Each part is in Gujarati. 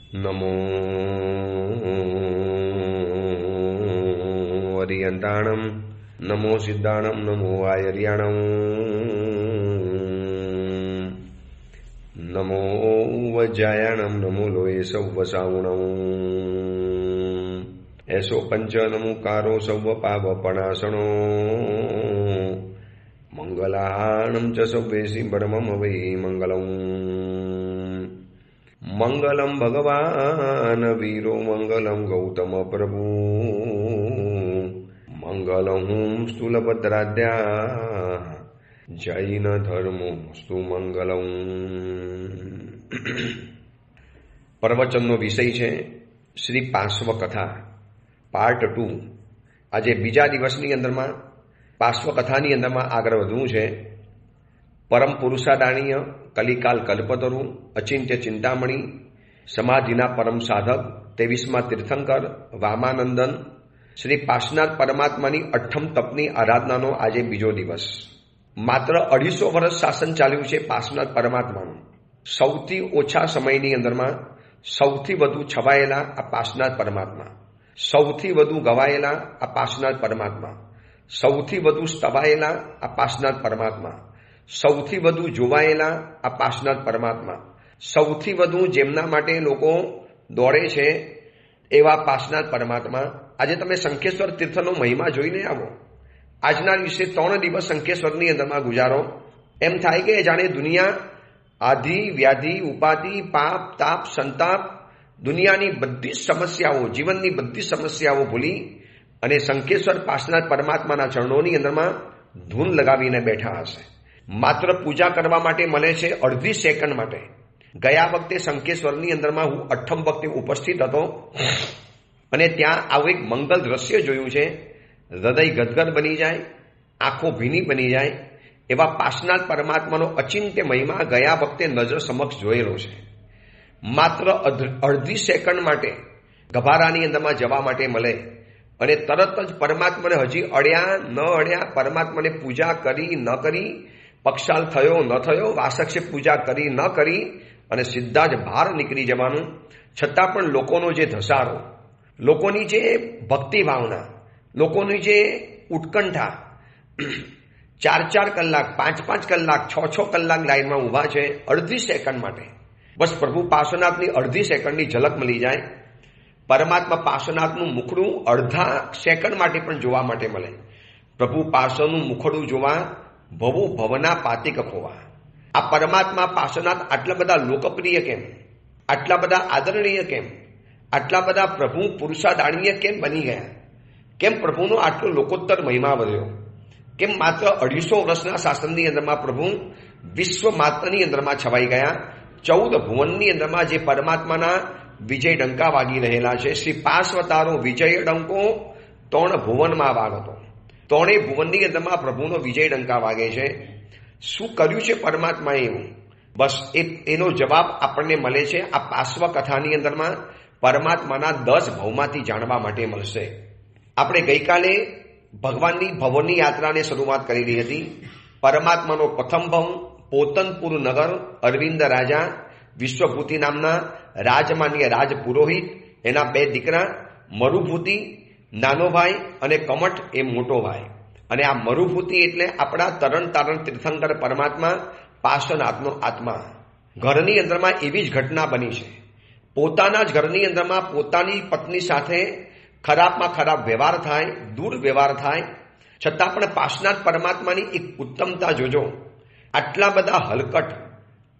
નમો અરિયંતાણમ, નમો સિદ્ધાણમ, નમો આયર્યાણમ, નમો વજ્જાયાણમ, નમો લોય સૌ સાવણમ, એસો પંચ નમુકારો સૌ પાવપણાસણો, મંગલાહાણમ ચ સૌવેસી પરમમ વૈ મંગલમ. મંગલમ ભગવાન વીરો, મંગલમ ગૌતમ પ્રભુ, મંગલમ સ્થૂલભદ્રાદ્યા, જૈન ધર્મો સ્તુ મંગલમ. પ્રવચનનો વિષય છે શ્રી પાર્શ્વ કથા પાર્ટ 2. આજે બીજા દિવસની અંદરમાં પાર્શ્વ કથાની અંદરમાં આગળ વધવું છે. પરમ પુરુષાદાણીય કલિકાલ કલ્પતરુ, અચિંત્ય ચિંતામણી, સમાધિના પરમ સાધક 23મા તીર્થંકર વામાનંદન શ્રી પાર્શ્વનાથ પરમાત્માની અઠ્ઠમ તપની આરાધનાનો આજે બીજો દિવસ. માત્ર 250 વર્ષ શાસન ચાલ્યું છે પાર્શ્વનાથ પરમાત્માનું. સૌથી ઓછા સમયની અંદરમાં સૌથી વધુ છવાયેલા આ પાર્શ્વનાથ પરમાત્મા, સૌથી વધુ ગવાયેલા આ પાર્શ્વનાથ પરમાત્મા, સૌથી વધુ સ્તવાયેલા આ પાર્શ્વનાથ પરમાત્મા, સૌથી વધુ જોવાયેલા આ પાર્શ્વનાથ પરમાત્મા, સૌથી વધુ જેમના માટે લોકો દોડે છે એવા પાર્શ્વનાથ પરમાત્મા. આજે તમે શંખેશ્વર તીર્થનો મહિમા જોઈને આવો. આજના દિવસે 3 દિવસ શંખેશ્વરની અંદરમાં ગુજારો. એમ થાય કે જાણે દુનિયા આધિ વ્યાધિ ઉપાધિ પાપ તાપ સંતાપ દુનિયાની બધી સમસ્યાઓ, જીવનની બધી સમસ્યાઓ ભૂલી અને શંખેશ્વર પાર્શ્વનાથ પરમાત્માના ચરણોની અંદરમાં ધૂન લગાવીને બેઠા હશે. માત્ર પૂજા કરવા માટે મળે છે અડધી સેકન્ડ માટે. ગયા વખતે શંખેશ્વરની અંદરમાં હું 8મ વખતે ઉપસ્થિત હતો અને ત્યાં આવું એક મંગલ દ્રશ્ય જોયું છે. હૃદય ગદગદ બની જાય, આંખો ભીની બની જાય એવા પાર્શ્વનાથ પરમાત્માનો અચિંત્ય મહિમા ગયા વખતે નજર સમક્ષ જોયેલો છે. માત્ર અડધી સેકન્ડ માટે ગભારાની અંદરમાં જવા માટે મળે અને તરત જ પરમાત્માને હજી અડ્યા ન અડ્યા, પરમાત્માને પૂજા કરી ન કરી, પક્ષાલ થયો ન થયો, વાસક્ષે પૂજા કરી ન કરી અને સીધા જ બહાર નીકળી જવાનું. છતાં પણ લોકોનો જે ધસારો, લોકોની જે ભક્તિ ભાવના, લોકોની જે ઉત્કંઠા, 4-4 કલાક, 5-5 કલાક, 6-6 કલાક લાઈનમાં ઊભા છે અડધી સેકન્ડ માટે. બસ પ્રભુ પાર્શ્વનાથની અડધી સેકન્ડની ઝલક મળી જાય. પરમાત્મા પાર્શ્વનાથનું મુખડું અડધા સેકન્ડ માટે પણ જોવા માટે મળે. પ્રભુ પાર્શ્વનું મુખડું જોવા ભવો ભવના પાતિક ખોવા. આ પરમાત્મા પાર્શ્વનાથ આટલા બધા લોકપ્રિય કેમ, આટલા બધા આદરણીય કેમ, આટલા બધા પ્રભુ પુરુષાદાણીય કેમ બની ગયા? કેમ પ્રભુનો આટલો લોકોત્તર મહિમા વધ્યો? કેમ માત્ર 250 વર્ષના શાસનની અંદરમાં પ્રભુ વિશ્વ માત્રની અંદરમાં છવાઈ ગયા? 14 ભુવનની અંદરમાં જે પરમાત્માના વિજય ડંકા વાગી રહેલા છે. શ્રી પાર્શ્વતારો વિજય ડંકો 3 ભુવનમાં વાગતો. 3 ભુવનની અંદરમાં પ્રભુનો વિજય ડંકા વાગે છે. શું કર્યું છે પરમાત્માએ એવું? બસ એનો જવાબ આપણને મળે છે આ પાર્શ્વ કથાની અંદરમાં. પરમાત્માના 10 ભવમાંથી જાણવા માટે મળશે. આપણે ગઈકાલે ભગવાનની ભવોની યાત્રાને શરૂઆત કરેલી હતી. પરમાત્માનો પ્રથમ ભવ પોતનપુર નગર, અરવિંદ રાજા, વિશ્વભૂતિ નામના રાજમાન્ય રાજપુરોહિત, એના 2 દીકરા, મરુભૂતિ નાનો ભાઈ અને કમઠ એ મોટો ભાઈ. અને આ મરુભૂતિ એટલે આપણા તરણ તારણ તીર્થંકર પરમાત્મા પાર્શ્વનાથનો આત્મા. ઘરની અંદરમાં એવી જ ઘટના બની છે. પોતાના જ ઘરની અંદરમાં પોતાની પત્ની સાથે ખરાબમાં ખરાબ વ્યવહાર થાય, દુર્વ્યવહાર થાય, છતાં પણ પાર્શ્વનાથ પરમાત્માની એક ઉત્તમતા જોજો. આટલા બધા હલકટ,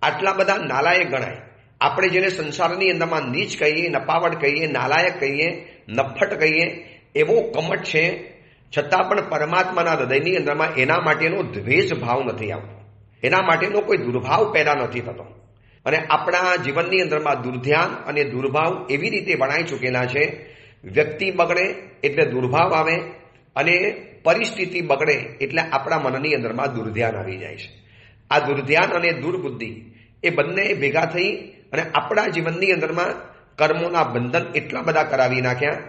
આટલા બધા નાલાયક ગણાય. આપણે જેને સંસારની અંદરમાં નીચ કહીએ, નપાવટ કહીએ, નાલાયક કહીએ, નફ્ફટ કહીએ, એવો કમઠ છે, છતાં પણ પરમાત્માના હૃદયની અંદરમાં એના માટેનો દ્વેષ ભાવ નથી આવતો, એના માટેનો કોઈ દુર્ભાવ પેદા નથી થતો. અને આપણા જીવનની અંદરમાં દુર્ધ્યાન અને દુર્ભાવ એવી રીતે વણાઈ ચૂકેલા છે. વ્યક્તિ બગડે એટલે દુર્ભાવ આવે અને પરિસ્થિતિ બગડે એટલે આપણા મનની અંદરમાં દુર્ધ્યાન આવી જાય છે. આ દુર્ધ્યાન અને દુર્બુદ્ધિ એ બંને ભેગા થઈ અને આપણા જીવનની અંદરમાં કર્મોના બંધન એટલા બધા કરાવી નાખ્યા.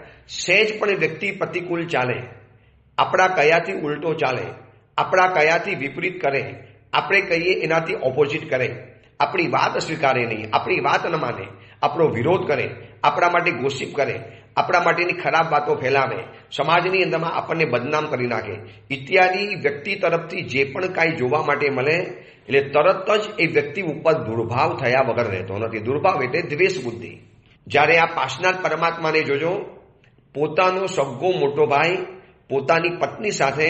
સહેજ પણ વ્યક્તિ પ્રતિકૂળ ચાલે, આપણા કયાથી ઉલટો ચાલે, આપણા કયાથી વિપરીત કરે, આપણે કહીએ એનાથી ઓપોઝિટ કરે, આપણી વાત સ્વીકારે નહીં, આપણી વાત ન માને, આપણો વિરોધ કરે, આપણા માટે ગોસિપ કરે, આપણા માટેની ખરાબ વાતો ફેલાવે, સમાજની અંદરમાં આપણને બદનામ કરી નાખે ઇત્યાદિ વ્યક્તિ તરફથી જે પણ કાંઈ જોવા માટે મળે એટલે તરત જ એ વ્યક્તિ ઉપર દુર્ભાવ થયા વગર રહેતો નથી. દુર્ભાવ એટલે દ્વેષ બુદ્ધિ. જ્યારે આ પાસનાર પરમાત્માને જોજો, પોતાનો સગ્ગો મોટો ભાઈ પોતાની પત્ની સાથે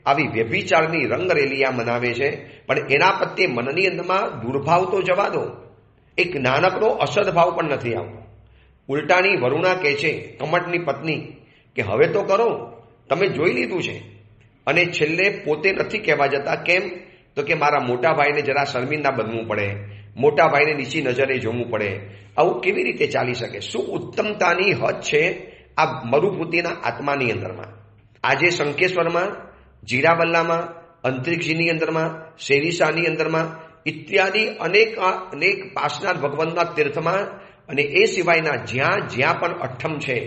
આવી વ્યભિચારની રંગરેલિયા મનાવે છે, પણ એના પ્રત્યે મનની અંદરમાં દુર્ભાવ તો જવા દો, એક નાનકડો અસદભાવ પણ નથી આવતો. ઉલટાની વરુણા કહે છે કમટની પત્ની કે હવે તો કરો, તમે જોઈ લીધું છે. અને છેલ્લે પોતે નથી કહેવા જતા. કેમ? તો કે મારા મોટા ભાઈને જરા શર્મિંદા બનવું પડે, મોટા ભાઈને નીચી નજરે જોવું પડે. આવું કેવી રીતે ચાલી શકે? શું ઉત્તમતાની હદ છે આ મરુભૂતિના આત્માની અંદરમાં. આજે શંકેશ્વરમાં, જીરાવલ્લામાં, અંતરિક્ષની અંદરમાં, શેરીસાની અંદરમાં ઇત્યાદિ અનેક પાસનાર ભગવાનના તીર્થમાં અને એ સિવાયના જ્યાં જ્યાં પણ અઠ્ઠમ છે,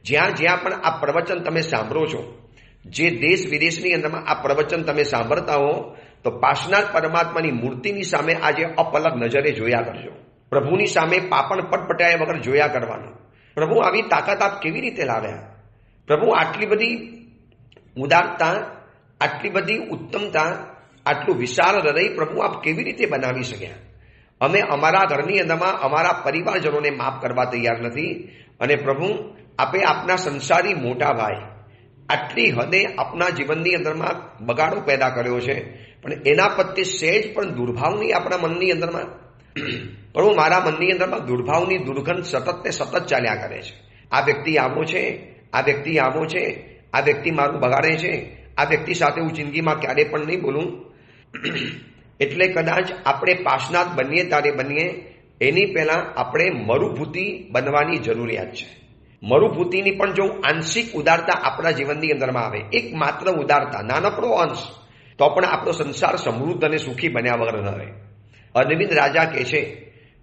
જ્યાં જ્યાં પણ આ પ્રવચન તમે સાંભળો છો, જે દેશ વિદેશની અંદરમાં આ પ્રવચન તમે સાંભળતા હો, તો પાસનાર પરમાત્માની મૂર્તિની સામે આજે અપલક નજરે જોયા કરજો. પ્રભુની સામે પાપણ પટપટાયા વગર જોયા કરવાનું. પ્રભુ આવી તાકાત આપ કેવી રીતે લાવ્યા? પ્રભુ આટલી બધી ઉદારતા, આટલી બધી ઉત્તમતા, આટલું વિશાળ હૃદય પ્રભુ આપ કેવી રીતે બનાવી શક્યા? અમે અમારા ઘરની અંદરમાં અમારા પરિવારજનોને માફ કરવા તૈયાર નથી. અને પ્રભુ આપે આપના સંસારી મોટા ભાઈ આટલી હદે આપના જીવનની અંદરમાં બગાડો પેદા કર્યો છે, પણ એના પ્રત્યે સહેજ પણ દુર્ભાવ નહીં આપણા મનની અંદરમાં. પ્રભુ મારા મનની અંદરમાં દુર્ભાવની દુર્ગંધ સતત ને સતત ચાલ્યા કરે છે. આ વ્યક્તિ આવો છે, આ વ્યક્તિ આવો છે, આ વ્યક્તિ મારું બગાડે છે, આ વ્યક્તિ સાથે હું જિંદગીમાં ક્યારે પણ નહીં બોલું. એટલે કદાચ આપણે પાસનાથ બનીએ ત્યારે બનીએ, એની પહેલા આપણે મરુભૂતિ બનવાની જરૂરિયાત છે. મરુભૂતિની પણ જો આંશિક ઉદારતા આપણા જીવનની અંદરમાં આવે, એક માત્ર ઉદારતા, નાનકડો અંશ, તો પણ આપણો સંસાર સમૃદ્ધ અને સુખી બન્યા વગર ન રહે. અરવિંદ રાજા કહે છે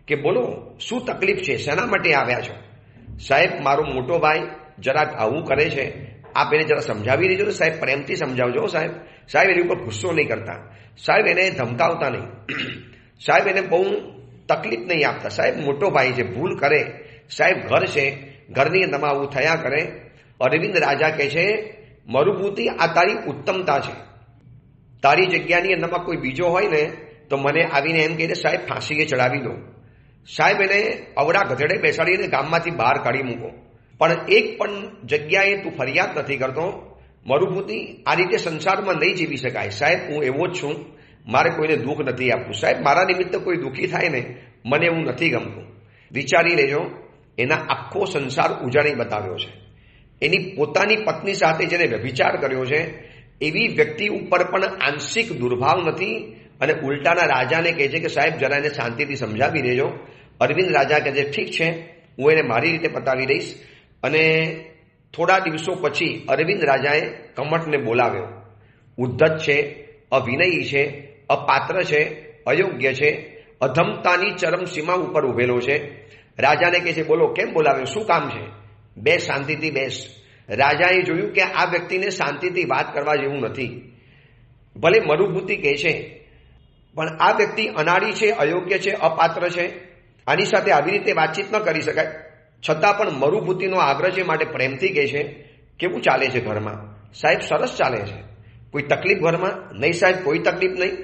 કે બોલો શું તકલીફ છે, શેના માટે આવ્યા છો? સાહેબ મારો મોટો ભાઈ જરાક આવું કરે છે, આપ એને જરા સમજાવી દેજો ને સાહેબ, પ્રેમથી સમજાવજો સાહેબ. સાહેબ એની ઉપર ગુસ્સો નહીં કરતા, સાહેબ એને ધમકાવતા નહીં, સાહેબ એને બહુ તકલીફ નહીં આપતા. સાહેબ મોટો ભાઈ છે, ભૂલ કરે, સાહેબ ઘર છે, ઘરની અંદરમાં આવું થયા કરે. અરવિંદ રાજા કહે છે મરુભૂતિ આ તારી ઉત્તમતા છે. તારી જગ્યાની અંદરમાં કોઈ બીજો હોય ને તો મને આવીને એમ કહે સાહેબ ફાંસીએ ચડાવી દો, સાહેબ એને અવડા ગધેડે બેસાડીને ગામમાંથી બહાર કાઢી મૂકો, પણ એક પણ જગ્યાએ તું ફરિયાદ નથી કરતો. મરુભૂતિ આ રીતે સંસારમાં નહીં જીવી શકાય. સાહેબ હું એવો જ છું, મારે કોઈને દુઃખ નથી આપવું. સાહેબ મારા નિમિત્તે કોઈ દુઃખી થાય ને મને એવું નથી ગમતું. વિચારી લેજો, એના આખો સંસાર ઉજાડી બતાવ્યો છે. એની પોતાની પત્ની સાથે જેને વ્યભિચાર કર્યો છે એવી વ્યક્તિ ઉપર પણ આંશિક દુર્ભાવ નથી. અને ઉલટાના રાજાને કહે છે કે સાહેબ જરા એને શાંતિથી સમજાવી દેજો. અરવિંદ રાજા કહે છે ઠીક છે, હું એને મારી રીતે પતાવી દઈશ. અને થોડા દિવસો પછી અરવિંદ રાજાએ કમઠને બોલાવ્યો. ઉદ્ધત છે, અવિનયી છે, અપાત્ર છે, અયોગ્ય છે, અધમતાની ચરમસીમા ઉપર ઉભેલો છે. રાજાને કહે છે બોલો કેમ બોલાવ્યો, શું કામ છે? બેસ, શાંતિથી બેસ. રાજાએ જોયું કે આ વ્યક્તિને શાંતિથી વાત કરવા જેવું નથી. ભલે મરુભૂતિ કહે છે પણ આ વ્યક્તિ અનાડી છે, અયોગ્ય છે, અપાત્ર છે, આની સાથે આવી રીતે વાતચીત ન કરી શકાય. છતાં પણ મરુભૂતિનો આગ્રહ છે માટે પ્રેમથી કહે છે કેવું ચાલે છે ઘરમાં? સાહેબ સરસ ચાલે છે. કોઈ તકલીફ ઘરમાં? નહીં સાહેબ કોઈ તકલીફ નહીં,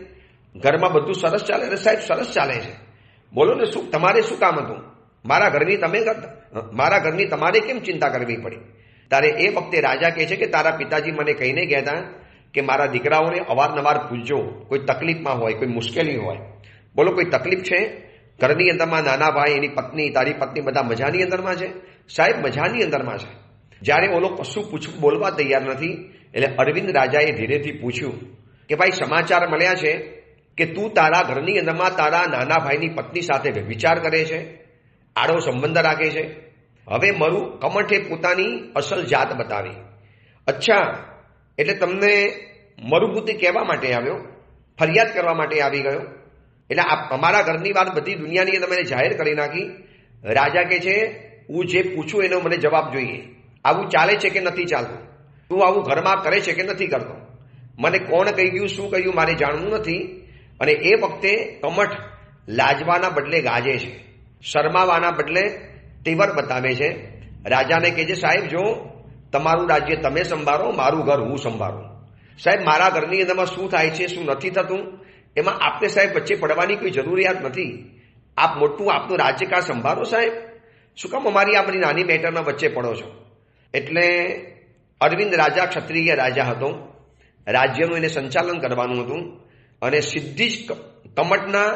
ઘરમાં બધું સરસ ચાલે. અરે સાહેબ સરસ ચાલે છે. બોલો ને શું તમારે શું કામ હતું? મારા ઘરની તમારે કેમ ચિંતા કરવી પડી? તારે એ વખતે રાજા કહે છે કે તારા પિતાજી મને કહીને ગયા હતા કે મારા દીકરાઓને અવારનવાર પૂછજો કોઈ તકલીફમાં હોય, કોઈ મુશ્કેલી હોય. બોલો કોઈ તકલીફ છે ઘરની અંદરમાં? નાના ભાઈ, એની પત્ની, તારી પત્ની બધા મજાની અંદરમાં છે? સાહેબ મજાની અંદરમાં છે. જ્યારે ઓલો કશું બોલવા તૈયાર નથી એટલે અરવિંદ રાજાએ ધીરેથી પૂછ્યું કે ભાઈ સમાચાર મળ્યા છે કે તું તારા ઘરની અંદરમાં તારા નાના ભાઈની પત્ની સાથે વિચાર કરે છે, આડો સંબંધ રાખે છે. હવે કમઠે પોતાની અસલ જાત બતાવી. અચ્છા, એટલે તમને મરુભૂતિ કહેવા માટે આવ્યો, ફરિયાદ કરવા માટે આવી ગયો? એટલે અમારા ઘરની વાત બધી દુનિયાની અંદર મેં જાહેર કરી નાખી. રાજા કહે છે હું જે પૂછું એનો મને જવાબ જોઈએ. આવું ચાલે છે કે નથી ચાલતું? તું આવું ઘરમાં કરે છે કે નથી કરતો? મને કોણ કહી ગયું, શું કહ્યું મારે જાણવું નથી. અને એ વખતે કમઠ લાજવાના બદલે ગાજે છે. શરમાવાના બદલે તેવર બતાવે છે. રાજાને કહે છે, સાહેબ જો તમારું રાજ્ય તમે સંભાળો, મારું ઘર હું સંભાળું. સાહેબ મારા ઘરની અંદરમાં શું થાય છે, શું નથી થતું, એમાં આપને સાહેબ વચ્ચે પડવાની કોઈ જરૂરિયાત નથી. આપ મોટું આપનું રાજ્ય કા સંભાળો સાહેબ, શું કામ અમારી આ બધી નાની મેટરના વચ્ચે પડો છો? એટલે અરવિંદ રાજા ક્ષત્રિય રાજા હતો. રાજ્યનું એને સંચાલન કરવાનું હતું અને સીધી જ કમટના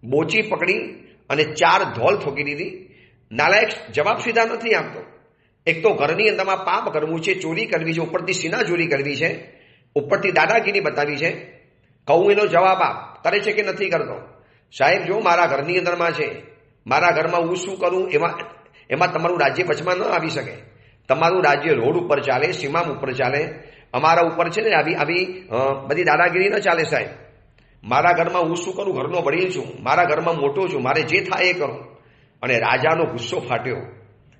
બોચી પકડી અને 4 ધોલ ઠોકી દીધી. નાલાયક જવાબ સીધા નથી આપતો. એક તો ઘરની અંદરમાં પાપ કરવું છે, ચોરી કરવી છે, ઉપરથી સીના ચોરી કરવી છે, ઉપરથી દાદાગીરી બતાવી છે. કહું એનો જવાબ આપ, કરે છે કે નથી કરતો? સાહેબ જો મારા ઘરની અંદરમાં છે, મારા ઘરમાં હું શું કરું એમાં તમારું રાજ્ય વચમાં ન આવી શકે. તમારું રાજ્ય રોડ ઉપર ચાલે, સીમા ઉપર ચાલે. અમારા ઉપર છે ને આવી બધી દાદાગીરી ન ચાલે સાહેબ. મારા ઘરમાં હું શું કરું, ઘરનો વડીલ છું, મારા ઘરમાં મોટો છું, મારે જે થાય એ કરું. અને રાજાનો ગુસ્સો ફાટ્યો.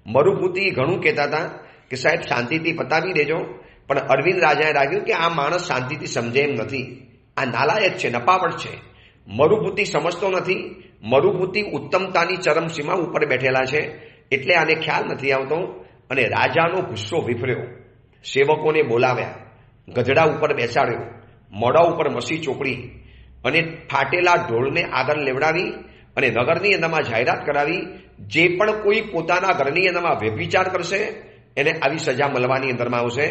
મરુભૂતિ ઘણું કહેતા હતા કે સાહેબ શાંતિથી પતાવી દેજો, પણ અરવિંદ રાજાએ લાગ્યું કે આ માણસ શાંતિથી સમજે એમ નથી, આ નાલાયક છે, નપાવટ છે. મરુભૂતિ સમજતો નથી. મરુભૂતિ ઉત્તમતાની ચરમસીમા ઉપર બેઠેલા છે, એટલે આને ખ્યાલ નથી આવતો. અને રાજાનો ગુસ્સો વિફર્યો. સેવકોને બોલાવ્યા, ગધડા ઉપર બેસાડ્યો, મોઢા ઉપર મસી ચોપડી અને ફાટેલા ઢોલને આગળ લેવડાવી અને નગરની અંદરમાં જાહેરાત કરાવી, જે પણ કોઈ પોતાના ઘરની અંદરમાં વ્યભિચાર કરશે એને આવી સજા મળવાની અંદરમાં આવશે.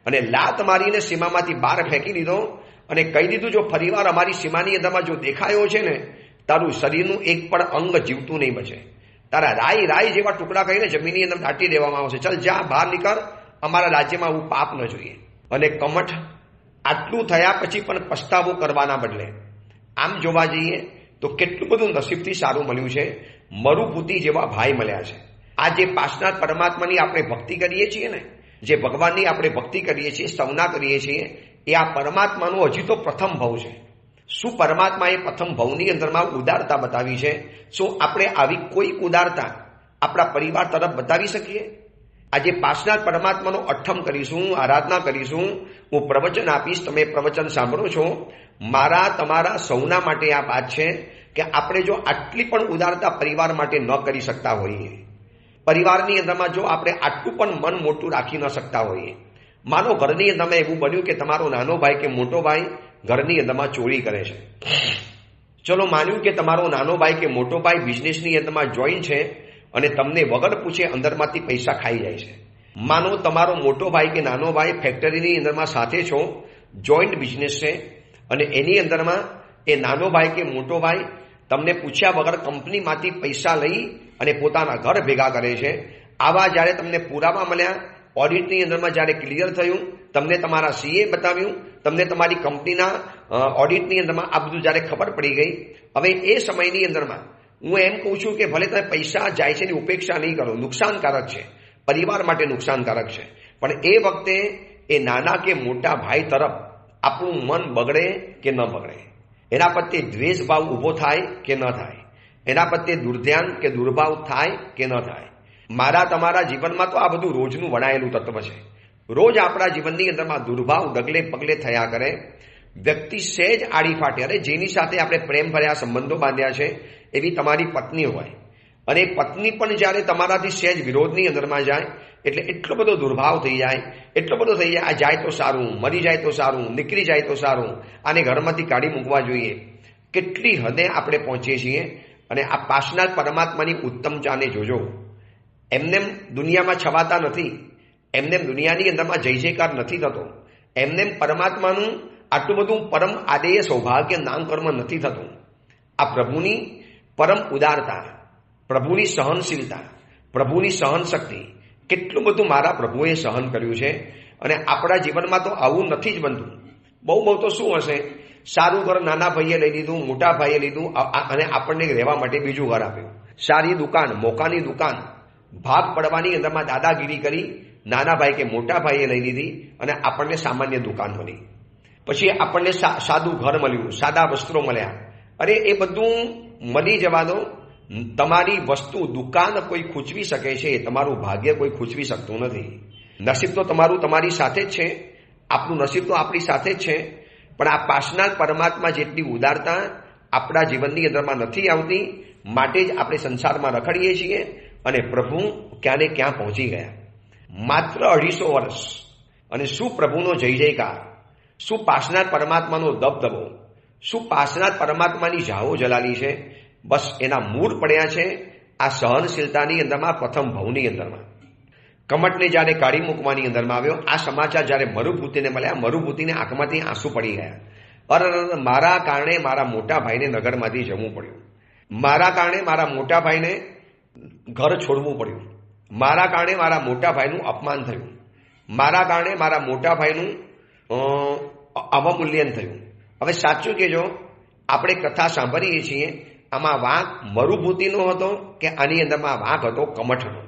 અને લાત મારીને સીમામાંથી બહાર ફેંકી દીધો અને કહી દીધું, જો ફરીવાર અમારી સીમાની અંદરમાં જો દેખાયો છે ને, તારું શરીરનું એક પણ અંગ જીવતું નહીં બચે. તારા રાઈ જેવા ટુકડા કરીને જમીનની અંદર દાટી દેવામાં આવશે. ચાલ જા, બહાર નીકળ, અમારા રાજ્યમાં આવું પાપ ન જોઈએ. અને કમઠ આટલું થયા પછી પણ પસ્તાવો કરવાના બદલે આમ જોવા જઈએ તો કેટલું બધું નસીબથી સારું મળ્યું છે. મરુભૂતિ જેવા ભાઈ મળ્યા છે. આ જે પાસનાથ પરમાત્માની આપણે ભક્તિ કરીએ છીએ ને, જે ભગવાનની આપણે ભક્તિ કરીએ છીએ, સ્તવના કરીએ છીએ, એ આ પરમાત્માનો હજી તો પ્રથમ ભાવ છે. શું પરમાત્માએ પ્રથમ ભાવની અંદરમાં ઉદારતા બતાવી છે? શું આપણે આવી કોઈ ઉદારતા આપણા પરિવાર તરફ બતાવી શકીએ? આજે પાસનાથ પરમાત્માનો અઠ્ઠમ કરીશું, આરાધના કરીશું. હું પ્રવચન આપીશ, તમે પ્રવચન સાંભળો છો. મારા તમારા સૌના માટે આ વાત છે કે આપણે જો આટલી પણ ઉદારતા પરિવાર માટે ન કરી શકતા હોઈએ, પરિવારની અંદરમાં જો આપણે આટલું પણ મન મોટું રાખી ન શકતા હોઈએ, માનો ઘરની અંદરમાં એવું બન્યું કે તમારો નાનો ભાઈ કે મોટો ભાઈ ઘરની અંદરમાં ચોરી કરે છે. ચલો માન્યું કે તમારો નાનો ભાઈ કે મોટો ભાઈ બિઝનેસની અંદરમાં જોઈન છે અને તમને વગર પૂછે અંદરમાંથી પૈસા ખાઈ જાય છે. માનો તમારો મોટો ભાઈ કે નાનો ભાઈ ફેક્ટરીની અંદરમાં સાથે છો, જોઈન્ટ બિઝનેસ છે, અને એની અંદરમાં એ નાનો ભાઈ કે મોટો ભાઈ તમને પૂછ્યા વગર કંપનીમાંથી પૈસા લઈ અને પોતાના ઘર ભેગા કરે છે. આવા જ્યારે તમને પુરાવા મળ્યા, ઓડિટની અંદરમાં જ્યારે ક્લિયર થયું, તમને તમારા સીએ બતાવ્યું, તમને તમારી કંપનીના ઓડિટની અંદરમાં આ બધું જ્યારે ખબર પડી ગઈ, હવે એ સમયની અંદરમાં હું એમ કહું છું કે ભલે તમે પૈસા જાય છે એની ઉપેક્ષા નહીં કરો, નુકસાનકારક છે, પરિવાર માટે નુકસાનકારક છે, પણ એ વખતે એ નાના કે મોટા ભાઈ તરફ આપણું મન બગડે કે ન બગડે, એના પ્રત્યે દ્વેષ ભાવ ઊભો થાય કે ન થાય, એના પ્રત્યે દુર્ધ્યાન કે દુર્ભાવ થાય કે ન થાય. મારા તમારા જીવનમાં તો આ બધું રોજનું વણાયેલું તત્વ છે. રોજ આપણા જીવનની અંદરમાં દુર્ભાવ ડગલે પગલે થયા કરે. વ્યક્તિ સહેજ આડી ફાટે, અરે જેની સાથે આપણે પ્રેમ ભર્યા સંબંધો બાંધ્યા છે એવી તમારી પત્ની હોય, અને પત્ની પણ જ્યારે તમારાથી સહેજ વિરોધની અંદરમાં જાય એટલે એટલો બધો દુર્ભાવ થઈ જાય, એટલો બધો થઈ જાય, આ જાય તો સારું, મરી જાય તો સારું, નીકળી જાય તો સારું, આને ઘરમાંથી કાઢી મૂકવા જોઈએ. કેટલી હદે આપણે પહોંચીએ છીએ. અને આ પાસનાથ પરમાત્માની ઉત્તમતાને જોજો. એમને દુનિયામાં છવાતા નથી, એમને દુનિયાની અંદરમાં જય જયકાર નથી થતો, એમને પરમાત્માનું આટલું બધું પરમ આદેય સૌભાગ્ય નામકર્મ નથી થતું. આ પ્રભુની પરમ ઉદારતા, પ્રભુની સહનશીલતા, પ્રભુની સહન શક્તિ, કેટલું બધું મારા પ્રભુએ સહન કર્યું છે. અને આપણા જીવનમાં તો આવું નથી જ બનતું. બહુ તો શું હશે, સારું ઘર નાના ભાઈએ લઈ લીધું, મોટા ભાઈએ લીધું, અને આપણને રહેવા માટે બીજું ઘર આપ્યું. સારી દુકાન, મોકાની દુકાન, ભાગ પડવાની અંદરમાં દાદાગીરી કરી નાના ભાઈ કે મોટા ભાઈએ લઈ લીધી અને આપણને સામાન્ય દુકાન મળી. પછી આપણને સાદું ઘર મળ્યું, સાદા વસ્ત્રો મળ્યા. અરે એ બધું મળી જવા દો. તમારી વસ્તુ, દુકાન કોઈ ખૂંચવી શકે છે, તમારું ભાગ્ય કોઈ ખૂંચવી શકતું નથી. નસીબ તો તમારું તમારી સાથે જ છે, આપણું નસીબ તો આપણી સાથે જ છે, પણ આ પાસનાથ પરમાત્મા જેટલી ઉદારતા આપણા જીવનની અંદરમાં નથી આવતી. માટે જ આપણે સંસારમાં રખડીએ છીએ અને પ્રભુ ક્યાંને ક્યાં પહોંચી ગયા. માત્ર 250 વર્ષ અને શું પ્રભુનો જય જયકાર, શું પાસનાથ પરમાત્માનો દબદબો, શું પાસનાથ પરમાત્માની જાઓ જલાલી છે. બસ એના મૂળ પડ્યા છે આ સહનશીલતાની અંદરમાં, પ્રથમ ભવની અંદરમાં. કમટને જ્યારે કાઢી મૂકવાની અંદરમાં આવ્યો, આ સમાચાર જ્યારે મરુભૂતિને મળ્યા, મરુભૂતિને આંખમાંથી આંસુ પડી ગયા. અરે મારા કારણે મારા મોટા ભાઈને નગરમાંથી જવું પડ્યું, મારા કારણે મારા મોટા ભાઈને ઘર છોડવું પડ્યું, મારા કારણે મારા મોટા ભાઈનું અપમાન થયું, મારા કારણે મારા મોટા ભાઈનું અવમૂલ્યન થયું. હવે સાચું કહેજો, આપણે કથા સાંભળીએ છીએ, આમાં વાંક મરુભૂતિનો હતો કે આની અંદરમાં વાંક હતો કમઠનો?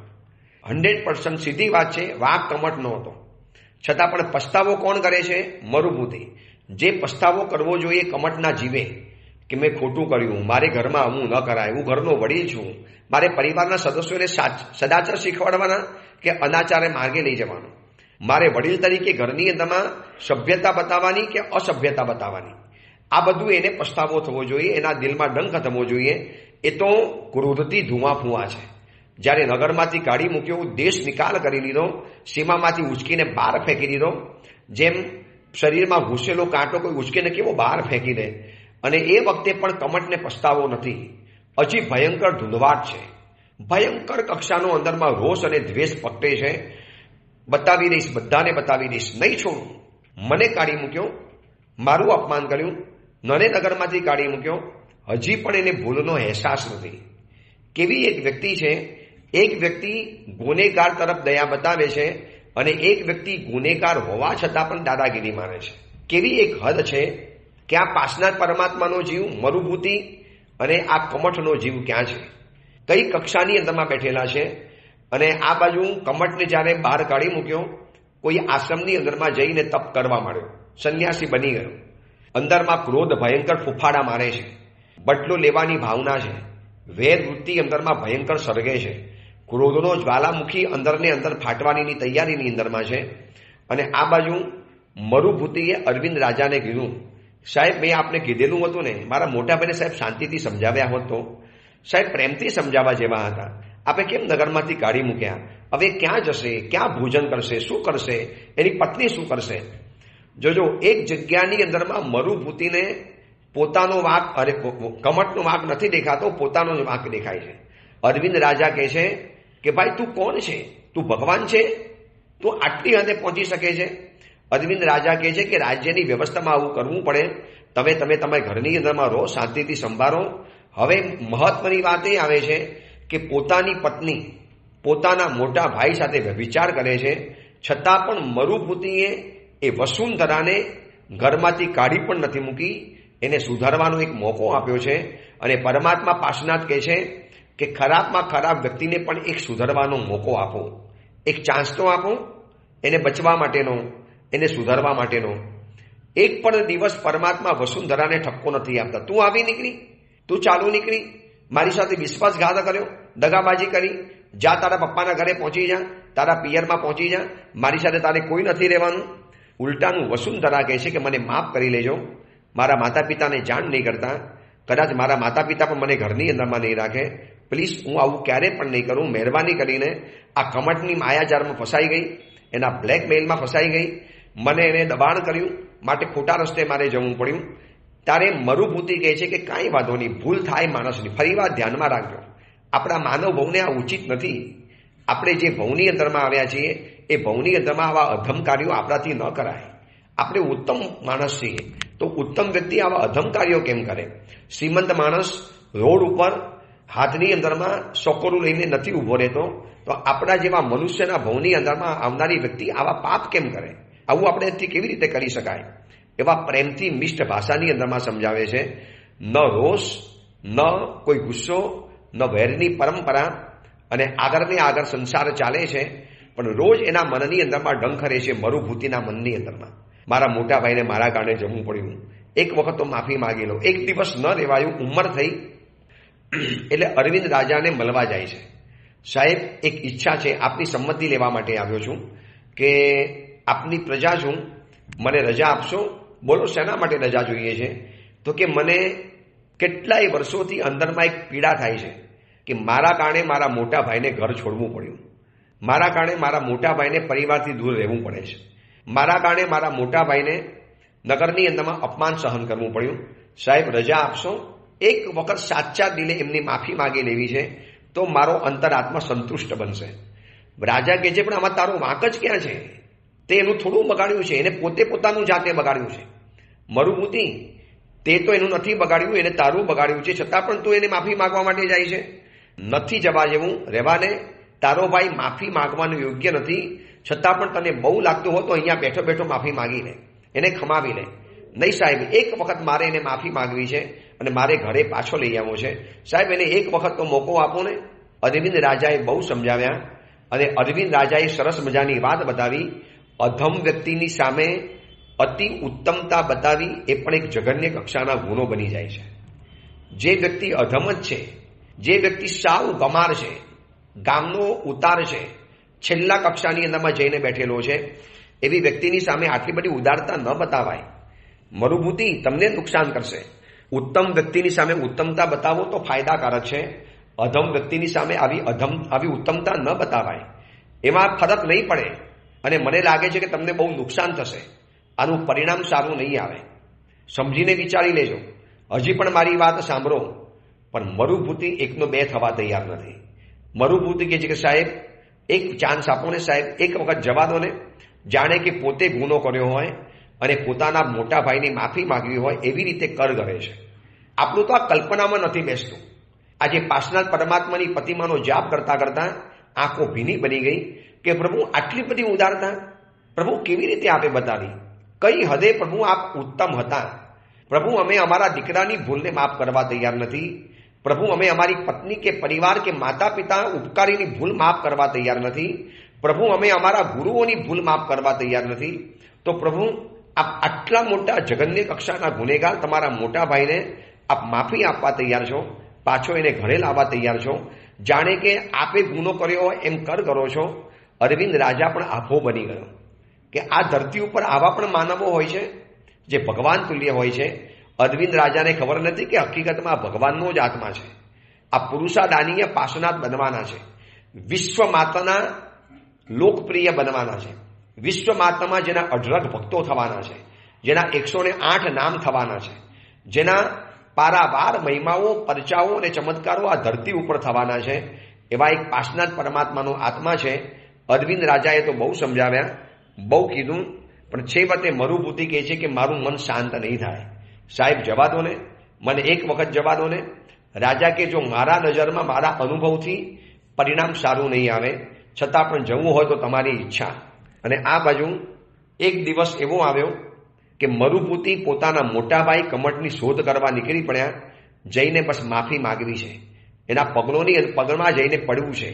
100% સીધી વાત છે, વાંક કમઠનો હતો. છતાં પણ પસ્તાવો કોણ કરે છે? મરુભૂતિ. જે પસ્તાવો કરવો જોઈએ કમઠના જીવે કે મેં ખોટું કર્યું, મારે ઘરમાં આવું ન કરાય, હું ઘરનો વડીલ છું, મારે પરિવારના સદસ્યોને સદાચાર શીખવાડવાના કે અનાચારે માર્ગે લઈ જવાનું, મારે વડીલ તરીકે ઘરની અંદરમાં સભ્યતા બતાવવાની કે અસભ્યતા બતાવવાની, આ બધું એને પસ્તાવો થવો જોઈએ, એના દિલમાં ડંખ થવો જોઈએ. એ તો ક્રોધથી ધુઆ ફુવા છે. જ્યારે નગરમાંથી કાઢી મૂક્યો, દેશ નિકાલ કરી લીધો, સીમામાંથી ઉચકીને બહાર ફેંકી દીધો, જેમ શરીરમાં ઘૂસેલો કાંટો કોઈ ઉચકીને કેવો બહાર ફેંકી દે. અને એ વખતે પણ કમઠને પસ્તાવો નથી, હજી ભયંકર ધૂંધવાટ છે, ભયંકર કક્ષાનો અંદરમાં રોષ અને દ્વેષ પકડે છે. બતાવી દઈશ, બધાને બતાવી દઈશ, નહીં છોડું. મને કાઢી મૂક્યો, મારું અપમાન કર્યું, મને નગરમાંથી કાઢી મૂક્યો, હજી પણ એને ભૂલનો અહેસાસ નથી. કેવી એક વ્યક્તિ છે, એક વ્યક્તિ ગુનેગાર તરફ દયા બતાવે છે અને એક વ્યક્તિ ગુનેગાર હોવા છતાં પણ દાદાગીરી માને છે. કેવી એક હદ છે કે આ પાસનાથ પરમાત્માનો જીવ મરુભૂતિ અને આ કમઠનો જીવ ક્યાં છે, કઈ કક્ષાની અંદરમાં બેઠેલા છે. અને આ બાજુ કમઠને જ્યારે બહાર કાઢી મૂક્યો, કોઈ આશ્રમની અંદરમાં જઈને તપ કરવા માંડ્યો, સંન્યાસી બની ગયો. અંદરમાં ક્રોધ ભયંકર ફૂફાડા મારે છે, બદલો લેવાની ભાવના છે, વેર વૃત્તિ અંદરમાં ભયંકર સળગે છે, ક્રોધનો જ્વાલામુખી અંદરને અંદર ફાટવાની તૈયારીની અંદરમાં છે. અને આ બાજુ મરુભૂતિએ અરવિંદ રાજાને કીધું, સાહેબ મેં આપને કીધેલું હતું ને, મારા મોટા ભાઈને સાહેબ શાંતિથી સમજાવ્યા હોત તો, સાહેબ પ્રેમથી સમજાવવા જેવા હતા, આપણે કેમ નગરમાંથી કાઢી મૂક્યા? હવે ક્યાં જશે, ક્યાં ભોજન કરશે, શું કરશે, એની પત્ની શું કરશે? જોજો, એક જગ્યાની અંદરમાં મરુભૂતિને પોતાનો વાંક, અરે કમઠનો વાંક નથી દેખાતો, પોતાનો જ વાંક દેખાય છે. અરવિંદ રાજા કહે છે કે ભાઈ તું કોણ છે? તું ભગવાન છે? તું આટલી હદે પહોંચી શકે છે? અરવિંદ રાજા કહે છે કે રાજ્યની વ્યવસ્થામાં આવું કરવું પડે, તમે તમારા ઘરની અંદરમાં રહો, શાંતિથી સંભાળો. હવે મહત્વની વાત એ આવે છે કે પોતાની પત્ની પોતાના મોટા ભાઈ સાથે વિચાર કરે છે, છતાં પણ મરુભૂતિએ એ વસુંધરાને ઘરમાંથી કાઢી પણ નથી મૂકી, એને સુધારવાનો એક મોકો આપ્યો છે. અને પરમાત્મા પાસનાથ કહે છે કે ખરાબમાં ખરાબ વ્યક્તિને પણ એક સુધારવાનો મોકો આપો, એક ચાન્સ તો આપો, એને બચવા માટેનો, એને સુધારવા માટેનો. એક પણ દિવસ પરમાત્મા વસુંધરાને ઠપકો નથી આપતા. તું આવી નીકળી, તું ચાલુ નીકળી, મારી સાથે વિશ્વાસઘાત કર્યો, દગાબાજી કરી, જા તારા પપ્પાના ઘરે પહોંચી જા, તારા પિયરમાં પહોંચી જા, મારી સાથે તારે કોઈ નથી રહેવાનું. ઉલટાનું વસુંધરા કહે છે કે મને માફ કરી લેજો, મારા માતા પિતાને જાણ નહીં કરતા, કદાચ મારા માતા પિતા પણ મને ઘરની અંદરમાં નહીં રાખે, પ્લીઝ હું આવું ક્યારે પણ નહીં કરું. મહેરબાની કરીને આ કમઠની માયાજારમાં ફસાઈ ગઈ, એના બ્લેકમેઇલમાં ફસાઈ ગઈ, મને એને દબાણ કર્યું, માટે ખોટા રસ્તે મારે જવું પડ્યું. ત્યારે મરુભૂતિ કહે છે કે કાંઈ વાંધો નહીં, ભૂલ થાય માણસની, ફરી વાર ધ્યાનમાં રાખજો, આપણા માનવ ભવને આ ઉચિત નથી. આપણે જે ભવની અંદરમાં આવ્યા છીએ એ ભવની અંદરમાં આવા અધમ કાર્યો આપણાથી ન કરાય. આપણે ઉત્તમ માણસ છીએ, તો ઉત્તમ વ્યક્તિ આવા અધમ કાર્યો કેમ કરે? શ્રીમંત માણસ રોડ ઉપર હાથની અંદરમાં સોકોરું લઈને નથી ઊભો રહેતો, તો આપણા જેવા મનુષ્યના ભવની અંદરમાં આવનારી વ્યક્તિ આવા પાપ કેમ કરે? આવું આપણે કેવી રીતે કરી શકાય? એવા પ્રેમથી મિષ્ટ ભાષાની અંદરમાં સમજાવે છે. ન રોષ, ન કોઈ ગુસ્સો, ન વેરની પરંપરા, અને આગળને આગળ સંસાર ચાલે છે, પણ રોજ એના મનની અંદરમાં ડંખ રહે છે, મરુભૂતિના મનની અંદરમાં. મારા મોટા ભાઈને મારા કારણે જવું પડ્યું, એક વખત તો માફી માગી લો, એક દિવસ ન રહેવાયું, ઉંમર થઈ એટલે અરવિંદ રાજાને મળવા જાય છે. સાહેબ એક ઈચ્છા છે, આપની સંમતિ લેવા માટે આવ્યો છું કે આપની પ્રજા છું, મને રજા આપશો? બોલો શેના માટે રજા જોઈએ છે? તો કે મને કેટલાય વર્ષોથી અંદરમાં એક પીડા થાય છે કે મારા કારણે મારા મોટા ભાઈને ઘર છોડવું પડ્યું, મારા કારણે મારા મોટા ભાઈને પરિવારથી દૂર રહેવું પડે છે, મારા કારણે મારા મોટા ભાઈને નગરની અંદરમાં અપમાન સહન કરવું પડ્યું. સાહેબ રજા આપશો, એક વખત સાચા દિલે એમની માફી માગી લેવી છે તો મારો અંતરાત્મા સંતુષ્ટ બનશે. રાજા કહે છે પણ આમાં તારો વાંક જ ક્યાં છે? તે એનું થોડું બગાડ્યું છે, એને પોતે પોતાનું જાતે બગાડ્યું છે. મરુભૂતિ, તે તો એનું નથી બગાડ્યું, એને તારું બગાડ્યું છે, છતાં પણ તું એને માફી માંગવા માટે જાય છે. નથી જવા જેવું, રહેવાને. તારો ભાઈ માફી માંગવાનું યોગ્ય નથી, છતાં પણ તને બહુ લાગતું હોય તો અહીંયા બેઠો બેઠો માફી માંગી લે, એને ખમાવી લે. નહીં સાહેબ, એક વખત મારે એને માફી માંગવી છે અને મારે ઘરે પાછો લઈ આવવો છે. સાહેબ એને એક વખત તો મોકો આપો ને. અરવિંદ રાજાએ બહુ સમજાવ્યા અને અરવિંદ રાજાએ સરસ મજાની વાત બતાવી. અધમ વ્યક્તિની સામે અતિ ઉત્તમતા બતાવી એ પણ એક જઘન્ય કક્ષાના ગુનો બની જાય છે. જે વ્યક્તિ અધમ જ છે, જે વ્યક્તિ સાવ ગમાર છે, ગામનો ઉતાર છે, છેલ્લા કક્ષાની અંદરમાં જઈને બેઠેલો છે, એવી વ્યક્તિની સામે આટલી બધી ઉદારતા ન બતાવાય. મરુભૂતિ તમને નુકસાન કરશે. ઉત્તમ વ્યક્તિની સામે ઉત્તમતા બતાવો તો ફાયદાકારક છે. અધમ વ્યક્તિની સામે આવી ઉત્તમતા ન બતાવાય. એમાં ફરક નહીં પડે અને મને લાગે છે કે તમને બહુ નુકસાન થશે. આનું પરિણામ સારું નહીં આવે. સમજીને વિચારી લેજો. હજી પણ મારી વાત સાંભળો. પણ મરુભૂતિ એકનો બે થવા તૈયાર નથી. મરુભૂતિ કહે છે કે સાહેબ એક ચાન્સ આપો ને સાહેબ, એક વખત જવા દો ને. જાણે કે પોતે ગુનો કર્યો હોય અને પોતાના મોટા ભાઈની માફી માંગવી હોય એવી રીતે કર કરે છે. આપણું તો આ કલ્પનામાં નથી બેસતું. આજે પાર્શનાથ પરમાત્માની પ્રતિમાનો જાપ કરતા કરતા આંખો ભીની બની ગઈ કે પ્રભુ આટલી બધી ઉદારતા પ્રભુ કેવી રીતે આપે બતાવી? કઈ હદે પ્રભુ આપ ઉત્તમ હતા. પ્રભુ અમે અમારા દીકરાની ભૂલને માફ કરવા તૈયાર નથી. પ્રભુ અમે અમારી પત્ની કે પરિવાર કે માતા પિતા ઉપકારીની ભૂલ માફ કરવા તૈયાર નથી. પ્રભુ અમે અમારા ગુરુઓની ભૂલ માફ કરવા તૈયાર નથી. તો પ્રભુ આપ આટલા મોટા જઘન્ય કક્ષાના ગુનેગાર તમારા મોટા ભાઈને આપ માફી આપવા તૈયાર છો, પાછો એને ઘરે લાવવા તૈયાર છો, જાણે કે આપે ગુનો કર્યો હોય એમ કરો છો. અરવિંદ રાજા પણ આભો બની ગયો કે આ ધરતી ઉપર આવા પણ માનવો હોય છે જે ભગવાન તુલ્ય હોય છે. અરવિંદ રાજાને ખબર નથી કે હકીકતમાં ભગવાનનો જ આત્મા છે. આ પુરુષાદાનીય પાર્શનાથ બનવાના છે, વિશ્વ માતાના લોકપ્રિય બનવાના છે, વિશ્વ માતામાં જેના અઢળક ભક્તો થવાના છે, જેના 108 નામ થવાના છે, જેના પારાવાર મહિમાઓ, પરચાઓ અને ચમત્કારો આ ધરતી ઉપર થવાના છે. એવા એક પાર્શનાથ પરમાત્માનો આત્મા છે. અરવિંદ રાજાએ તો બહુ સમજાવ્યા, બહુ કીધું, પણ છેવટે મરુભૂતિ કહે છે કે મારું મન શાંત નહીં થાય. સાહેબ જવા દો ને, મને એક વખત જવા દો ને. રાજા કે જો મારા નજરમાં મારા અનુભવથી પરિણામ સારું નહીં આવે, છતાં પણ જવું હોય તો તમારી ઈચ્છા. અને આ બાજુ એક દિવસ એવો આવ્યો કે મરુભૂતિ પોતાના મોટા ભાઈ કમઠની શોધ કરવા નીકળી પડ્યા. જઈને બસ માફી માગવી છે, એના પગમાં જઈને પડવું છે,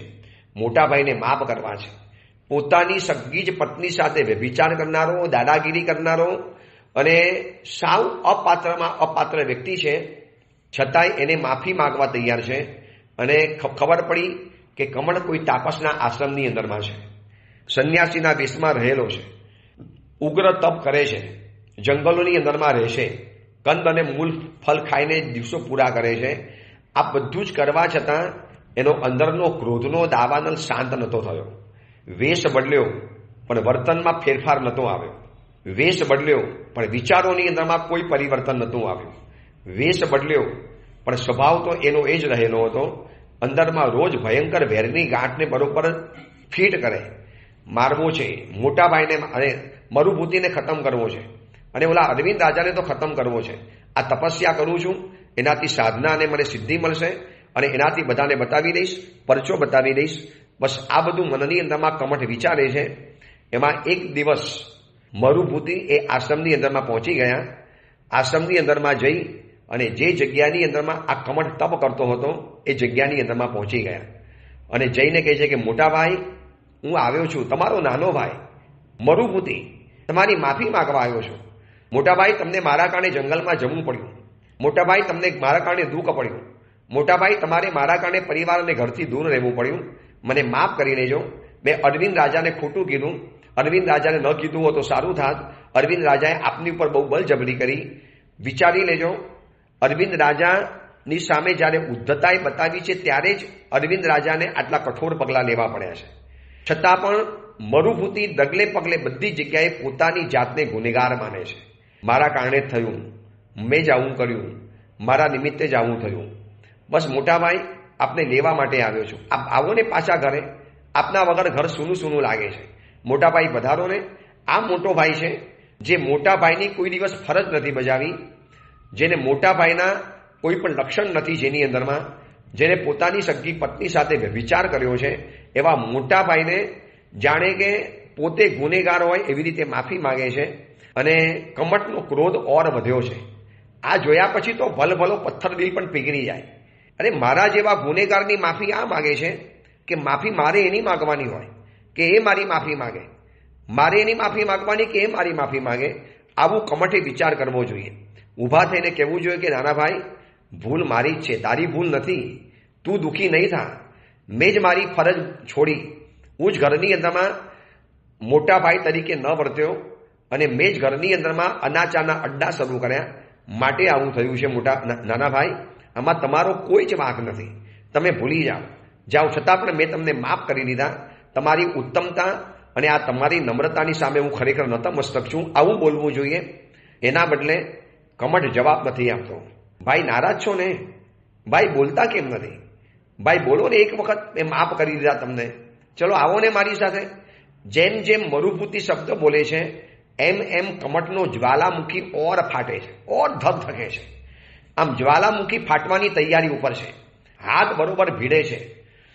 મોટા ભાઈને માફ કરવા છે. પોતાની સગી જ પત્ની સાથે વ્યભિચાર કરનારો, દાદાગીરી કરનારો અને સાવ અપાત્ર વ્યક્તિ છે, છતાંય એને માફી માંગવા તૈયાર છે. અને ખબર પડી કે કમળ કોઈ તાપસના આશ્રમની અંદરમાં છે, સંન્યાસીના વેશમાં રહેલો છે, ઉગ્ર તપ કરે છે, જંગલોની અંદરમાં રહેશે, કંદ અને મૂળ ફળ ખાઈને દિવસો પૂરા કરે છે. આ બધું જ કરવા છતાં એનો અંદરનો ક્રોધનો દાવાનલ શાંત નહોતો થયો. વેશ બદલ્યો પણ વર્તનમાં ફેરફાર નહોતો આવ્યો. વેશ બદલ્યો પણ વિચારોની અંદરમાં કોઈ પરિવર્તન નહોતું આવ્યું. વેશ બદલ્યો પણ સ્વભાવ તો એનો એ જ રહેલો હતો. અંદરમાં રોજ ભયંકર વેરની ગાંઠને બરોબર ફીટ કરે. મારવો છે મોટા ભાઈને અને મરુભૂતિને ખતમ કરવો છે, અને ઓલા અરવિંદ રાજાને તો ખતમ કરવો છે. આ તપસ્યા કરું છું, એનાથી સાધના અને મને સિદ્ધિ મળશે અને એનાથી બધાને બતાવી દઈશ, પરચો બતાવી દઈશ. બસ આ બધું મનની અંદરમાં કમઠ વિચારે છે. એમાં એક દિવસ મરુભૂતિ એ આશ્રમની અંદરમાં પહોંચી ગયા. આશ્રમની અંદરમાં જઈ અને જે જગ્યાની અંદરમાં આ કમઠ તપ કરતો હતો એ જગ્યાની અંદરમાં પહોંચી ગયા અને જઈને કહે છે કે મોટા ભાઈ, હું આવ્યો છું, તમારો નાનો ભાઈ મરુભૂતિ, તમારી માફી માંગવા આવ્યો છું. મોટા ભાઈ, તમને મારા કારણે જંગલમાં જવું પડ્યું. મોટા ભાઈ, તમને મારા કારણે દુઃખ પડ્યું. મોટા ભાઈ, તમારે મારા કારણે પરિવાર અને ઘરથી દૂર રહેવું પડ્યું. મને માફ કરી લેજો. મેં અરવિંદ રાજાને ખોટું કીધું. અરવિંદ રાજાને ન કીધું હોત તો સારું થાત. અરવિંદ રાજાએ આપની ઉપર બહુ બળજબરી કરી. વિચારી લેજો. અરવિંદ રાજાની સામે જ્યારે ઉદ્ધતાએ બતાવી છે ત્યારે જ અરવિંદ રાજાને આટલા કઠોર પગલાં લેવા પડ્યા છે. છતાં પણ મરુભૂતિ ડગલે પગલે બધી જગ્યાએ પોતાની જાતને ગુનેગાર માને છે. મારા કારણે જ થયું, મેં જ આવું કર્યું, મારા નિમિત્તે જ આવું થયું. બસ મોટાભાઈ આપને લેવા માટે આવ્યો છું, આપ આવો ને પાછા ઘરે. આપના વગર ઘર સૂનું સૂનું લાગે છે. મોટાભાઈ પધારો ને. આ મોટો ભાઈ છે જે મોટા ભાઈની કોઈ દિવસ ફરજ નથી બજાવી, જેને મોટા ભાઈના કોઈ પણ લક્ષણ નથી, જેની અંદરમાં જેને પોતાની સગી પત્ની સાથે વ્યભિચાર કર્યો છે, એવા મોટા ભાઈને જાણે કે પોતે ગુનેગાર હોય એવી રીતે માફી માગે છે અને કમટનો ક્રોધ ઓર વધ્યો છે. આ જોયા પછી તો ભલભલો પથ્થર દિલ પણ પીગળી જાય. અરે મારા જેવા ગુનેગારની માફી આ માગે છે કે માફી મારે એની માગવાની હોય કે એ મારી માફી માગે, મારે એની માફી માગવાની કે એ મારી માફી માગે. આવું કમઠે વિચાર કરવો જોઈએ. ઊભા થઈને કહેવું જોઈએ કે નાના ભાઈ, ભૂલ મારી જ છે, તારી ભૂલ નથી. તું દુઃખી નહીં થા. મેં જ મારી ફરજ છોડી. હું જ ઘરની અંદરમાં મોટા ભાઈ તરીકે ન વર્ત્યો અને મેં જ ઘરની અંદરમાં અનાચારના અડ્ડા શરૂ કર્યા, માટે આવું થયું છે. મોટા નાના ભાઈ, આમાં તમારો કોઈ જ વાંક નથી. તમે ભૂલી જાઓ. છતાં પણ મેં તમને માફ કરી દીધા. તમારી ઉત્તમતા અને આ તમારી નમ્રતાની સામે હું ખરેખર નતમસ્તક છું, આવું બોલવું જોઈએ. એના બદલે કમઠ જવાબ નથી આપતો. ભાઈ નારાજ છો ને? ભાઈ બોલતા કેમ નથી? ભાઈ બોલો ને, એક વખત મેં માફ કરી દીધા તમને. ચલો આવો ને મારી સાથે. જેમ જેમ મરુભૂતિ શબ્દ બોલે છે એમ એમ કમઠનો જ્વાલામુખી ઓર ફાટે છે, ઓર ધગધગે છે. આમ જ્વાલામુખી ફાટવાની તૈયારી ઉપર છે. હાથ બરોબર ભીડે છે.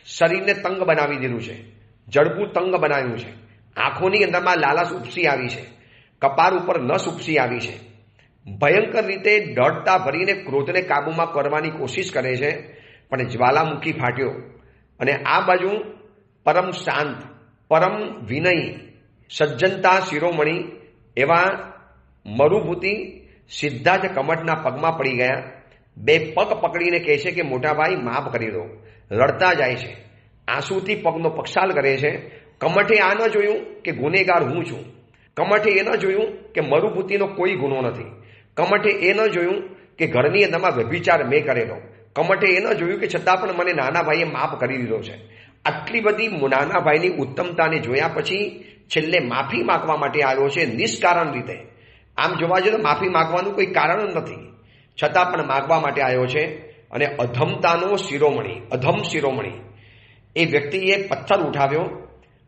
શરીરને તંગ બનાવી દીધું છે. જડબું તંગ બનાવ્યું છે. આંખોની અંદરમાં લાલાશ ઉપસી આવી છે. કપાળ ઉપર નસ ઉપસી આવી છે. ભયંકર રીતે દઢતા ભરીને ક્રોધને કાબૂમાં કરવાની કોશિશ કરે છે, પણ જ્વાલામુખી ફાટ્યો. અને આ બાજુ પરમ શાંત, પરમ વિનય, સજ્જનતા શિરોમણી એવા મરુભૂતિ સીધા જ કમઠના પગમાં પડી ગયા. બે પગ પકડીને કહે છે કે મોટા ભાઈ માફ કરી દો. રડતા જાય છે, આંસુથી પગનો પક્ષાલ કરે છે. કમઠે આ ન જોયું કે ગુનેગાર હું છું. કમઠે એ ન જોયું કે મરુભૂતિનો કોઈ ગુનો નથી. કમઠે એ ન જોયું કે ઘરની અંદરમાં વ્યભિચાર મેં કરેલો. કમઠે એ ન જોયું કે છતાં પણ મને નાના ભાઈએ માફ કરી દીધો છે. આટલી બધી નાના ભાઈની ઉત્તમતાને જોયા પછી છેલ્લે માફી માગવા માટે આવ્યો છે, નિષ્કારણ રીતે. આમ જોવા જઈએ તો માફી માગવાનું કોઈ કારણ નથી, છતાં પણ માગવા માટે આવ્યો છે. અને અધમતાનો શિરોમણી, અધમ શિરોમણી એ વ્યક્તિએ પથ્થર ઉઠાવ્યો.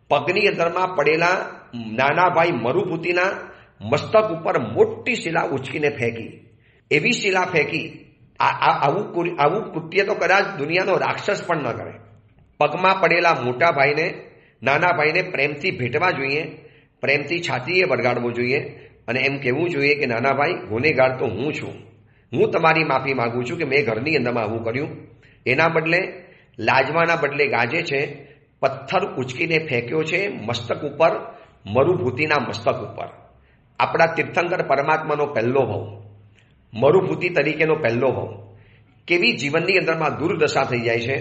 પગની અંદરમાં પડેલા નાના ભાઈ મરુભૂતિના મસ્તક ઉપર મોટી શિલા ઉચકીને ફેંકી. એવી શિલા ફેંકી, આવું કૃત્ય તો કદાચ દુનિયાનો રાક્ષસ પણ ન કરે. પગમાં પડેલા મોટા ભાઈને, નાના ભાઈને પ્રેમથી ભેટવા જોઈએ, પ્રેમથી છાતીએ વળગાડવો જોઈએ અને એમ કહેવું જોઈએ કે નાના ભાઈ, ગુનેગાર તો હું છું. હું તમારી માફી માગું છું કે મેં ઘરની અંદરમાં આવું કર્યું. એના બદલે લાજવાના બદલે ગાજે છે. પથ્થર ઉચકીને ફેંક્યો છે મસ્તક ઉપર, મરુભૂતિના મસ્તક ઉપર. આપણા તીર્થંકર પરમાત્માનો પહેલો ભાવ, મરુભૂતિ તરીકેનો પહેલો ભાવ. કેવી જીવનની અંદરમાં દુર્દશા થઈ જાય છે.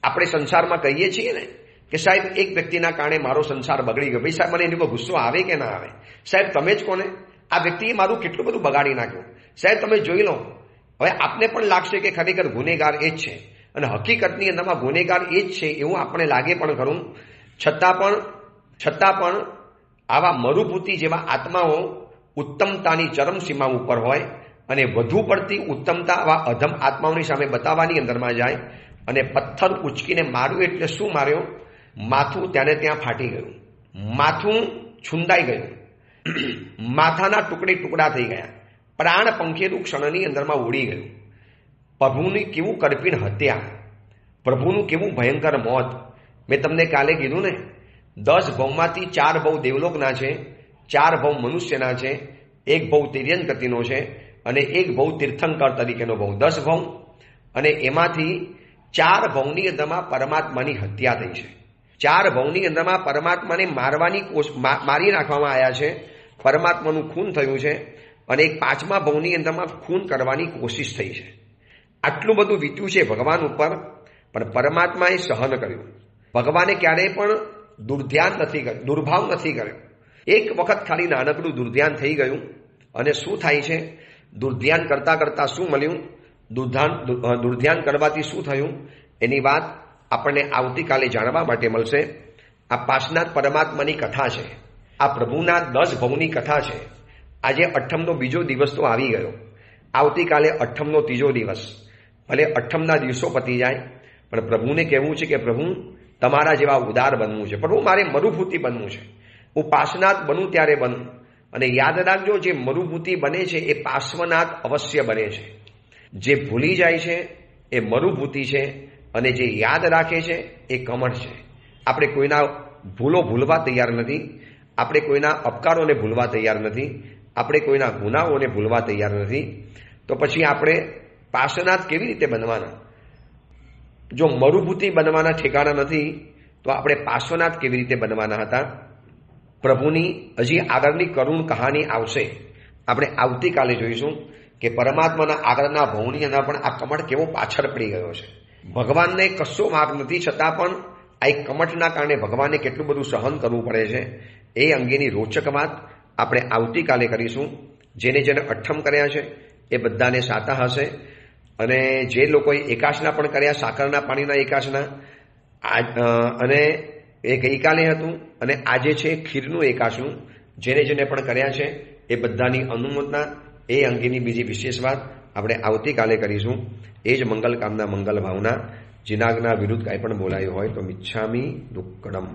આપણે સંસારમાં કહીએ છીએ ને કે સાહેબ એક વ્યક્તિના કારણે મારો સંસાર બગડી ગયો. ભાઈ સાહેબ, મને એની પર ગુસ્સો આવે કે ના આવે? સાહેબ તમે જ કોને, આ વ્યક્તિએ મારું કેટલું બધું બગાડી નાખ્યું. સાહેબ તમે જોઈ લો. હવે આપને પણ લાગશે કે ખરેખર ગુનેગાર એ જ છે, અને હકીકતની અંદરમાં ગુનેગાર એ જ છે એવું આપણે લાગે પણ ખરું. છતાં પણ આવા મરુભૂતિ જેવા આત્માઓ ઉત્તમતાની ચરમસીમા ઉપર હોય અને વધુ પડતી ઉત્તમતા આવા અધમ આત્માઓની સામે બતાવવાની અંદરમાં જાય અને પથ્થર ઉચકીને માર્યું. એટલે શું માર્યો? માથું ત્યાં ફાટી ગયું, માથું છુંદાઈ ગયું, માથાના ટુકડા થઈ ગયા, પ્રાણ પંખેલું ક્ષણની અંદરમાં ઉડી ગયું. પ્રભુની કેવું કરપીણ હત્યા, પ્રભુનું કેવું ભયંકર મોત. મેં તમને કાલે કીધું ને, 10 ભવમાંથી 4 ભવ દેવલોકના છે, 4 ભવ મનુષ્યના છે, 1 ભવ તિર્યન ગતિનો છે અને 1 ભવ તીર્થંકર તરીકેનો ભવ. 10 ભવ, અને એમાંથી 4 ભવની અંદરમાં પરમાત્માની હત્યા થઈ છે. 4 ભવની અંદરમાં પરમાત્માને મારી નાખવામાં આવ્યા છે. પરમાત્માનું ખૂન થયું છે અને એક 5મા ભવની અંદરમાં ખૂન કરવાની કોશિશ થઈ છે. આટલું બધું વીત્યું છે ભગવાન ઉપર, પણ પરમાત્માએ સહન કર્યું. ભગવાને ક્યારેય પણ દુર્ધ્યાન નથી કર્યું, દુર્ભાવ નથી કર્યો. એક વખત ખાલી નાનકડું દુર્ધ્યાન થઈ ગયું અને શું થાય છે? દુર્ધ્યાન કરતા કરતા શું મળ્યું? દુર્ધ્યાન કરવાથી શું થયું એની વાત આપણને આવતીકાલે જાણવા માટે મળશે. આ પાર્શ્વનાથ પરમાત્માની કથા છે, આ પ્રભુના 10 ભવની કથા છે. આજે અઠ્ઠમનો બીજો દિવસ તો આવી ગયો, આવતીકાલે અઠ્ઠમનો ત્રીજો દિવસ. ભલે અઠ્ઠમના દિવસો પતી જાય, પણ પ્રભુને કહેવું છે કે પ્રભુ તમારા જેવા ઉદાર બનવું છે, પ્રભુ મારે મરુભૂતિ બનવું છે, હું પાર્શ્વનાથ બનું ત્યારે બનું. અને યાદ રાખજો, જે મરુભૂતિ બને છે એ પાર્શ્વનાથ અવશ્ય બને છે. જે ભૂલી જાય છે એ મરુભૂતિ છે, અને જે યાદ રાખે છે એ કમળ છે. આપણે કોઈના ભૂલો ભૂલવા તૈયાર નથી, આપણે કોઈના અપકારોને ભૂલવા તૈયાર નથી, આપણે કોઈના ગુનાઓને ભૂલવા તૈયાર નથી. તો પછી આપણે પાર્શ્વનાથ કેવી રીતે બનવાના? જો મરુભૂતિ બનવાના ઠેકાણા નથી તો આપણે પાર્શ્વનાથ કેવી રીતે બનવાના હતા? પ્રભુની હજી આગળની કરુણ કહાની આવશે, આપણે આવતીકાલે જોઈશું કે પરમાત્માના આગળના ભવની અંદર પણ આ કમળ કેવો પાછળ પડી ગયો છે. ભગવાનને કશો વાંક નથી, છતાં પણ આ એક કમઠના કારણે ભગવાનને કેટલું બધું સહન કરવું પડે છે એ અંગેની રોચક વાત આપણે આવતીકાલે કરીશું. જેને અઠ્ઠમ કર્યા છે એ બધાને સાતા હશે, અને જે લોકોએ એકાશના પણ કર્યા, સાકરના પાણીના એકાશના, અને એ ગઈકાલે હતું, અને આજે છે ખીરનું એકાશનું. જેને પણ કર્યા છે એ બધાની અનુમોદના, એ અંગેની બીજી વિશેષ વાત આપણે આવતીકાલે કરીશું. એ જ મંગલ કામના, મંગલ ભાવના. જીનાગના વિરુદ્ધ કાંઈ પણ બોલાયું હોય તો મિચ્છામી દુક્કડમ.